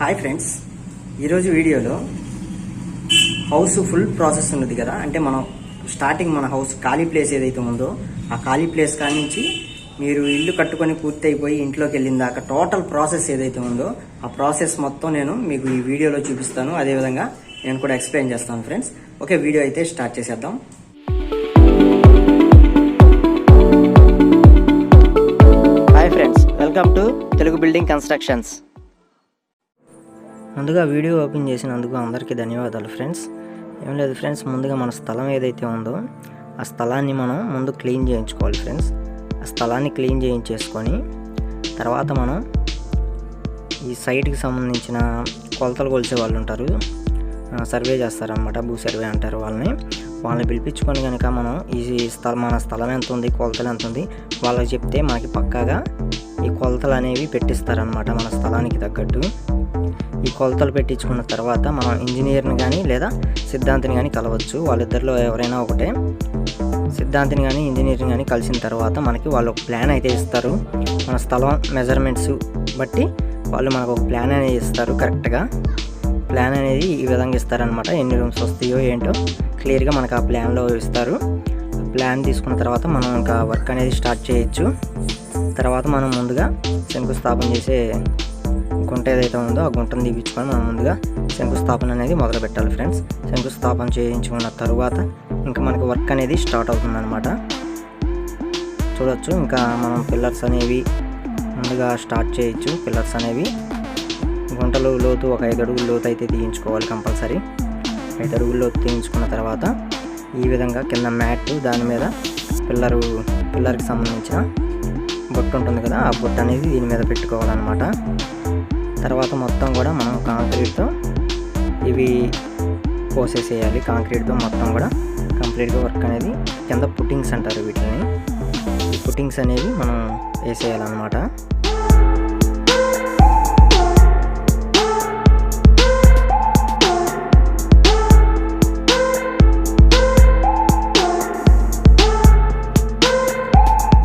Hi friends, ఈరోజు వీడియోలో house full process ఉన్నది కదా. అంటే మనం స్టార్టింగ్ మన హౌస్ ఖాళీ ప్లేస్ ఏదైతే ఉందో ఆ ఖాళీ ప్లేస్ కాడి నుంచి మీరు ఇల్లు కట్టుకొని పూర్తి అయిపోయి ఇంట్లోకి వెళ్ళిన దాకా టోటల్ ప్రాసెస్ ఏదైతే ఉందో ఆ ప్రాసెస్ మొత్తం నేను మీకు ఈ వీడియోలో చూపిస్తాను. అదేవిధంగా నేను కూడా ఎక్స్ప్లెయిన్ చేస్తాను ఫ్రెండ్స్. ఓకే, వీడియో అయితే స్టార్ట్ చేసేద్దాం. Hi friends, welcome to Telugu building constructions. ముందుగా వీడియో ఓపెన్ చేసినందుకు అందరికీ ధన్యవాదాలు ఫ్రెండ్స్. ఏం లేదు ఫ్రెండ్స్, ముందుగా మన స్థలం ఏదైతే ఉందో ఆ స్థలాన్ని మనం ముందు క్లీన్ చేయించుకోవాలి ఫ్రెండ్స్. ఆ స్థలాన్ని క్లీన్ చేయించేసుకొని తర్వాత మనం ఈ సైట్కి సంబంధించిన కొలతలు కొలిసే వాళ్ళు ఉంటారు, సర్వే చేస్తారనమాట, భూ సర్వే అంటారు వాళ్ళని పిలిపించుకొని కనుక మనం మన స్థలం ఎంత ఉంది, కొలతలు ఎంత ఉంది వాళ్ళకి చెప్తే మనకి పక్కాగా ఈ కొలతలు అనేవి పెట్టిస్తారనమాట. మన స్థలానికి తగ్గట్టు ఈ కొలతలు పెట్టించుకున్న తర్వాత మనం ఇంజనీర్ని కానీ లేదా సిద్ధాంతిని కానీ కలవచ్చు. వాళ్ళిద్దరిలో ఎవరైనా ఒకటే. సిద్ధాంతిని కానీ ఇంజనీర్ని కానీ కలిసిన తర్వాత మనకి వాళ్ళు ఒక ప్లాన్ అయితే ఇస్తారు. మన స్థలం మెజర్మెంట్స్ బట్టి వాళ్ళు మనకు ఒక ప్లాన్ అనేది ఇస్తారు. కరెక్ట్గా ప్లాన్ అనేది ఈ విధంగా ఇస్తారనమాట. ఎన్ని రూమ్స్ వస్తాయో ఏంటో క్లియర్గా మనకు ఆ ప్లాన్లో ఇస్తారు. ప్లాన్ తీసుకున్న తర్వాత మనం ఇంకా వర్క్ అనేది స్టార్ట్ చేయొచ్చు. తర్వాత మనం ముందుగా శంకుస్థాపన చేసే గుంట ఏదైతే ఉందో ఆ గుంటను తీపించుకొని మనం ముందుగా శంకుస్థాపన అనేది మొదలు పెట్టాలి ఫ్రెండ్స్. శంకుస్థాపన చేయించుకున్న తర్వాత ఇంకా మనకి వర్క్ అనేది స్టార్ట్ అవుతుందన్నమాట. చూడొచ్చు, ఇంకా మనం పిల్లర్స్ అనేవి ముందుగా స్టార్ట్ చేయొచ్చు. పిల్లర్స్ అనేవి గుంటలు లోతు ఒక 5 అడుగుల లోతు అయితే తీయించుకోవాలి కంపల్సరీ. 5 అడుగుల లోతు తీయించుకున్న తర్వాత ఈ విధంగా కింద మ్యాట్, దాని మీద పిల్లర్కి సంబంధించిన బొట్టు ఉంటుంది కదా, ఆ బొట్టు అనేది దీని మీద పెట్టుకోవాలన్నమాట. తర్వాత మొత్తం కూడా మనం కాంక్రీట్తో ఇవి పోసేసేయాలి. కాంక్రీట్తో మొత్తం కూడా కంప్లీట్గా వర్క్ అనేది కింద పుట్టింగ్స్ అంటారు వీటిని. ఈ పుట్టింగ్స్ అనేవి మనం వేసేయాలన్నమాట.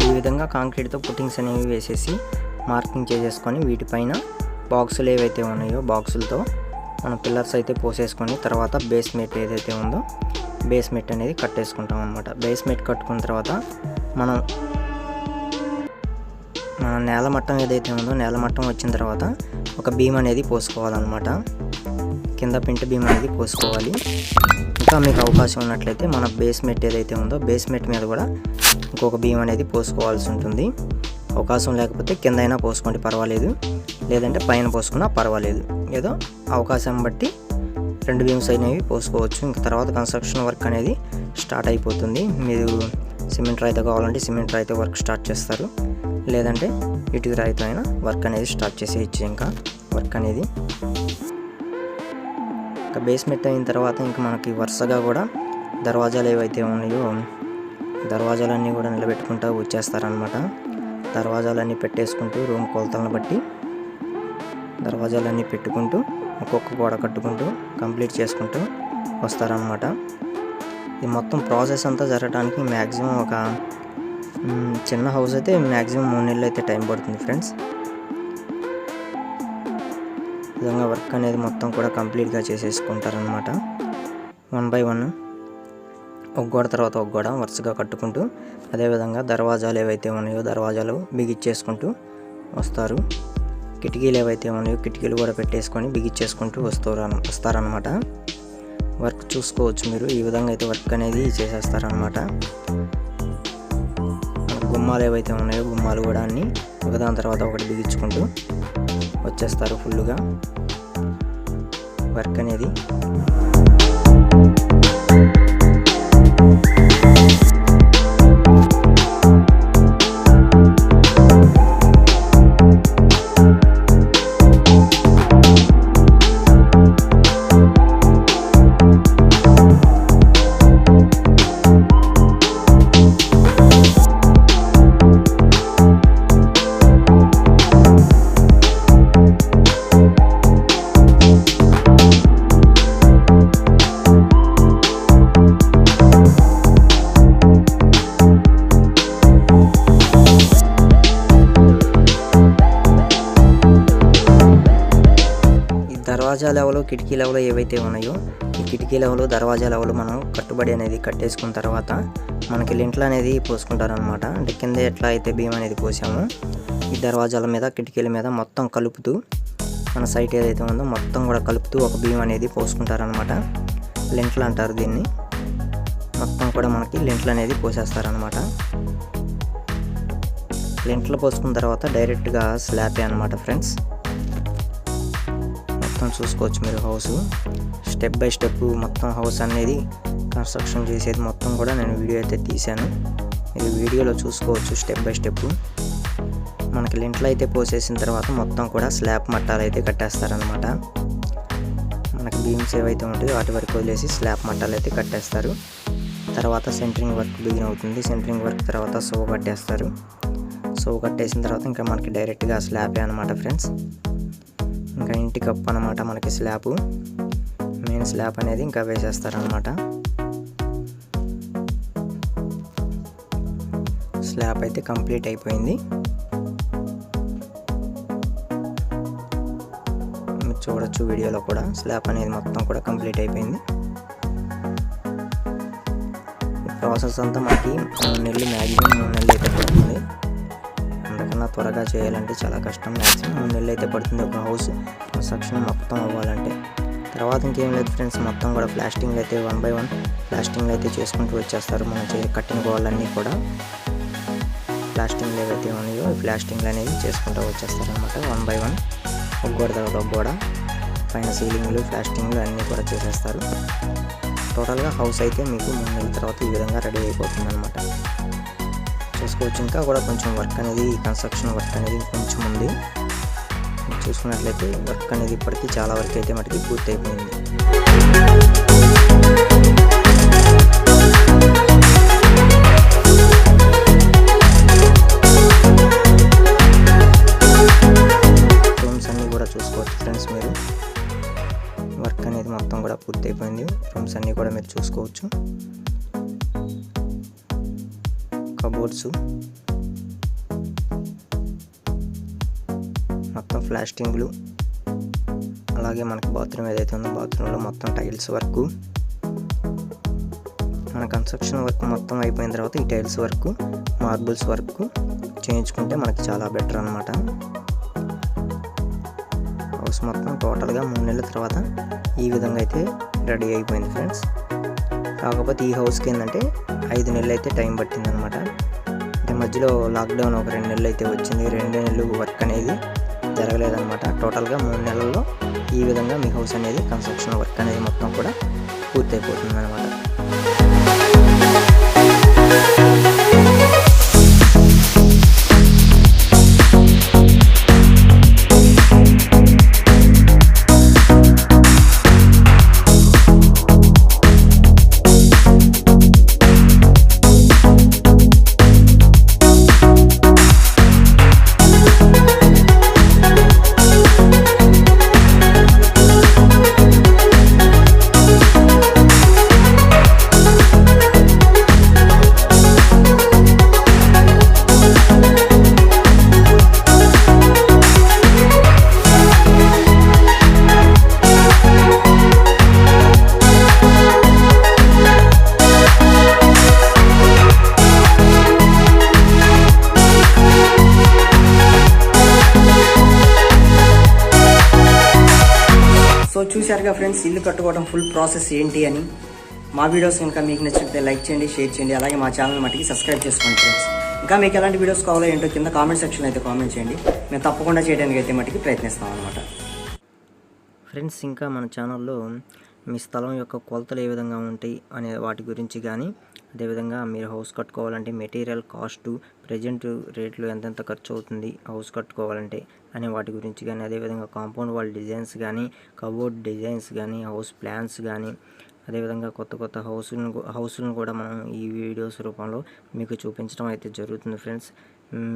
ఈ విధంగా కాంక్రీట్తో పుట్టింగ్స్ అనేవి వేసేసి మార్కింగ్ చేసేసుకొని వీటిపైన బాక్సులు ఏవైతే ఉన్నాయో బాక్సులతో మనం పిల్లర్స్ అయితే పోసేసుకొని తర్వాత బేస్మెంట్ ఏదైతే ఉందో బేస్మెంట్ అనేది కట్టేసుకుంటాం అనమాట. బేస్మెంట్ కట్టుకున్న తర్వాత మన నేల మట్టం ఏదైతే ఉందో నేల మట్టం వచ్చిన తర్వాత ఒక బీమ్ అనేది పోసుకోవాలన్నమాట. కింద పెంట బీమ్ అనేది పోసుకోవాలి. ఇంకా మీకు అవకాశం ఉన్నట్లయితే మన బేస్మెంట్ ఏదైతే ఉందో బేస్మెంట్ మీద కూడా ఇంకొక బీమ్ అనేది పోసుకోవాల్సి ఉంటుంది. అవకాశం లేకపోతే కింద అయినా పోసుకోండి పర్వాలేదు, లేదంటే పైన పోసుకున్నా పర్వాలేదు. ఏదో అవకాశం బట్టి 2 బీమ్స్ అనేవి పోసుకోవచ్చు. ఇంకా తర్వాత కన్స్ట్రక్షన్ వర్క్ అనేది స్టార్ట్ అయిపోతుంది. మీరు సిమెంట్ రాయితో కావాలంటే సిమెంట్ రాయితో వర్క్ స్టార్ట్ చేస్తారు, లేదంటే ఇటుక రాయితో అయినా వర్క్ అనేది స్టార్ట్ చేసేయచ్చు. ఇంకా వర్క్ అనేది ఇంకా బేస్మెంట్ అయిన తర్వాత ఇంకా మనకి వరుసగా కూడా దర్వాజాలు ఏవైతే ఉన్నాయో దర్వాజాలన్నీ కూడా నిలబెట్టుకుంటూ వచ్చేస్తారనమాట. దర్వాజాలన్నీ పెట్టేసుకుంటూ రూమ్ కొలతలను బట్టి దర్వాజాలన్నీ పెట్టుకుంటూ ఒక్కొక్క గోడ కట్టుకుంటూ కంప్లీట్ చేసుకుంటూ వస్తారనమాట. ఇది మొత్తం ప్రాసెస్ అంతా జరగడానికి మ్యాక్సిమం ఒక చిన్న హౌస్ అయితే మ్యాక్సిమం 3 నెలలు అయితే టైం పడుతుంది ఫ్రెండ్స్. ఈ విధంగా వర్క్ అనేది మొత్తం కూడా కంప్లీట్గా చేసేసుకుంటారనమాట. 1 by 1 ఒక గోడ తర్వాత ఒక గోడ వరుసగా కట్టుకుంటూ అదేవిధంగా దర్వాజాలు ఏవైతే ఉన్నాయో దర్వాజాలు బిగిచ్చేసుకుంటూ వస్తారు. కిటికీలు ఏవైతే ఉన్నాయో కిటికీలు కూడా పెట్టేసుకొని బిగిచ్చేసుకుంటూ వస్తారనమాట. వర్క్ చూసుకోవచ్చు మీరు. ఈ విధంగా అయితే వర్క్ అనేది చేసేస్తారనమాట. గుమ్మాలు ఏవైతే ఉన్నాయో గుమ్మాలు కూడా అన్నీ ఒకదాని తర్వాత ఒకటి బిగించుకుంటూ వచ్చేస్తారు ఫుల్గా వర్క్ అనేది. దర్వాజా లెవెల్, కిటికీ లెవెల్ ఏవైతే ఉన్నాయో ఈ కిటికీ లెవెల్, దర్వాజా లెవెల్ మనం కట్టుబడి అనేది కట్టేసుకున్న తర్వాత మనకి లింటల్ అనేది పోసుకుంటారనమాట. అంటే కింద ఎట్లా అయితే బీమ్ అనేది పోసామో ఈ దర్వాజాల మీద, కిటికీల మీద మొత్తం కలుపుతూ మన సైట్ ఏదైతే ఉందో మొత్తం కూడా కలుపుతూ ఒక బీమ్ అనేది పోసుకుంటారనమాట. లింటల్ అంటారు దీన్ని. మొత్తం కూడా మనకి లింటల్ అనేది పోసేస్తారనమాట. లింటల్ పోసుకున్న తర్వాత డైరెక్ట్గా స్లాబే అనమాట ఫ్రెండ్స్. మొత్తం చూసుకోవచ్చు మీరు హౌస్ స్టెప్ బై స్టెప్ మొత్తం హౌస్ అనేది కన్స్ట్రక్షన్ చేసేది మొత్తం కూడా నేను వీడియో అయితే తీశాను. మీరు వీడియోలో చూసుకోవచ్చు స్టెప్ బై స్టెప్. మనకి లింటల్ అయితే పోసేసిన తర్వాత మొత్తం కూడా స్లాబ్ మట్టాలు అయితే కట్టేస్తారనమాట. మనకి బీమ్స్ ఏవైతే ఉంటాయో వాటి వరకు వదిలేసి స్లాబ్ మట్టాలు అయితే కట్టేస్తారు. తర్వాత సెంటరింగ్ వర్క్ బిగిన్ అవుతుంది. సెంటరింగ్ వర్క్ తర్వాత సో కట్టేస్తారు. సో కట్టేసిన తర్వాత ఇంకా మనకి డైరెక్ట్గా స్లాబే అనమాట ఫ్రెండ్స్. ఇంకా ఇంటి కప్పు అనమాట మనకి స్లాబ్. మెయిన్ స్లాబ్ అనేది ఇంకా వేసేస్తారనమాట. స్లాబ్ అయితే కంప్లీట్ అయిపోయింది. మీరు చూడొచ్చు వీడియోలో కూడా స్లాబ్ అనేది మొత్తం కూడా కంప్లీట్ అయిపోయింది. ప్రాసెస్ అంతా మనకి 3 నెలలు, మ్యాక్సిమం 3 నెలలు అయితే పడుతుంది. అందుకన్నా త్వరగా చేయాలంటే చాలా కష్టం. మ్యాక్సిమం 3 నెలలు అయితే పడుతుంది ఒక హౌస్ కన్స్ట్రక్షన్ మొత్తం అవ్వాలంటే. తర్వాత ఇంకేం లేదు ఫ్రెండ్స్, మొత్తం కూడా ప్లాస్టింగ్ అయితే 1 by 1 ప్లాస్టింగ్ అయితే చేసుకుంటూ వచ్చేస్తారు. మనం కట్టిన గోడలన్నీ కూడా ప్లాస్టింగ్లు ఏవైతే ఉన్నాయో ఈ ప్లాస్టింగ్లు అనేవి చేసుకుంటూ వచ్చేస్తారు అనమాట. 1 by 1 ఒక గోడ తర్వాత ఒక గోడ, పైన సీలింగ్లు, ప్లాస్టింగ్లు అన్నీ కూడా చేసేస్తారు. టోటల్గా హౌస్ అయితే మీకు 3 నెలల తర్వాత ఈ విధంగా రెడీ అయిపోతుంది అనమాట. చూసుకోవచ్చు. ఇంకా కూడా కొంచెం వర్క్ అనేది, కన్స్ట్రక్షన్ వర్క్ అనేది కొంచెం ఉంది. చూసుకున్నట్లయితే వర్క్ అనేది ఇప్పటికీ చాలా వరకు అయితే మటుకి పూర్తి అయిపోయింది. రూమ్స్ అన్నీ కూడా చూసుకోవచ్చు ఫ్రెండ్స్ మీరు. వర్క్ అనేది మొత్తం కూడా పూర్తి అయిపోయింది. రూమ్స్ అన్నీ కూడా మీరు చూసుకోవచ్చు. కబోర్డ్స్ మొత్తం ప్లాస్టింగ్లు, అలాగే మనకి బాత్రూమ్ ఏదైతే ఉందో బాత్రూంలో మొత్తం టైల్స్ వర్క్. మన కన్స్ట్రక్షన్ వర్క్ మొత్తం అయిపోయిన తర్వాత ఈ టైల్స్ వర్క్, మార్బుల్స్ వర్క్ చేయించుకుంటే మనకి చాలా బెటర్ అనమాట. హౌస్ మొత్తం టోటల్గా 3 నెలల తర్వాత ఈ విధంగా అయితే రెడీ అయిపోయింది ఫ్రెండ్స్. కాకపోతే ఈ హౌస్కి ఏంటంటే 5 నెలలు అయితే టైం పట్టింది అనమాట. అంటే మధ్యలో లాక్డౌన్ ఒక 2 నెలలు అయితే వచ్చింది. 2 నెలలు వర్క్ అనేది జరగలేదన్నమాట. టోటల్గా 3 నెలల్లో ఈ విధంగా మీ హౌస్ అనేది కన్స్ట్రక్షన్ వర్క్ అనేది మొత్తం కూడా పూర్తయిపోతుంది అనమాట. సో చూశారుగా ఫ్రెండ్స్, ఇల్లు కట్టుకోవడం ఫుల్ ప్రాసెస్ ఏంటి అని. మా వీడియోస్ కనుక మీకు నచ్చితే లైక్ చేయండి, షేర్ చేయండి, అలాగే మా ఛానల్ మట్టికి సబ్స్క్రైబ్ చేసుకోండి ఫ్రెండ్స్. ఇంకా మీకు ఎలాంటి వీడియోస్ కావాలో ఏంటో కింద కామెంట్ సెక్షన్ అయితే కామెంట్ చేయండి. మేము తప్పకుండా చేయడానికి అయితే మట్టికి ప్రయత్నిస్తాం అనమాట. ఫ్రెండ్స్, ఇంకా మన ఛానల్లో మీ స్థలం యొక్క కొలతలు ఏ విధంగా ఉంటాయి అనే వాటి గురించి కానీ, అదేవిధంగా మీరు హౌస్ కట్టుకోవాలంటే మెటీరియల్ కాస్టు, ప్రజెంట్ రేట్లు ఎంతెంత ఖర్చు అవుతుంది హౌస్ కట్టుకోవాలంటే అనే వాటి గురించి కానీ, అదేవిధంగా కాంపౌండ్ వాల్ డిజైన్స్ కానీ, కబోర్డ్ డిజైన్స్ కానీ, హౌస్ ప్లాన్స్ కానీ, అదేవిధంగా కొత్త కొత్త హౌస్లను కూడా మనం ఈ వీడియోస్ రూపంలో మీకు చూపించడం అయితే జరుగుతుంది ఫ్రెండ్స్.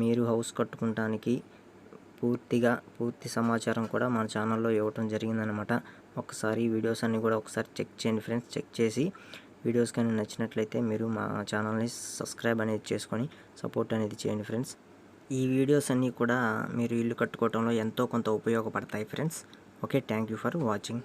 మీరు హౌస్ కట్టుకోవడానికి పూర్తి సమాచారం కూడా మన ఛానల్లో ఇవ్వటం జరిగిందనమాట. ఒకసారి వీడియోస్ అన్నీ కూడా ఒకసారి చెక్ చేయండి ఫ్రెండ్స్. చెక్ చేసి వీడియోస్ కానీ నచ్చినట్లయితే మీరు మా ఛానల్ని సబ్స్క్రైబ్ అనేది చేసుకొని సపోర్ట్ అనేది చేయండి ఫ్రెండ్స్. ఈ వీడియోస్ అన్నీ కూడా మీరు ఇల్లు కట్టుకోవడంలో ఎంతో కొంత ఉపయోగపడతాయి friends. Okay, thank you for watching.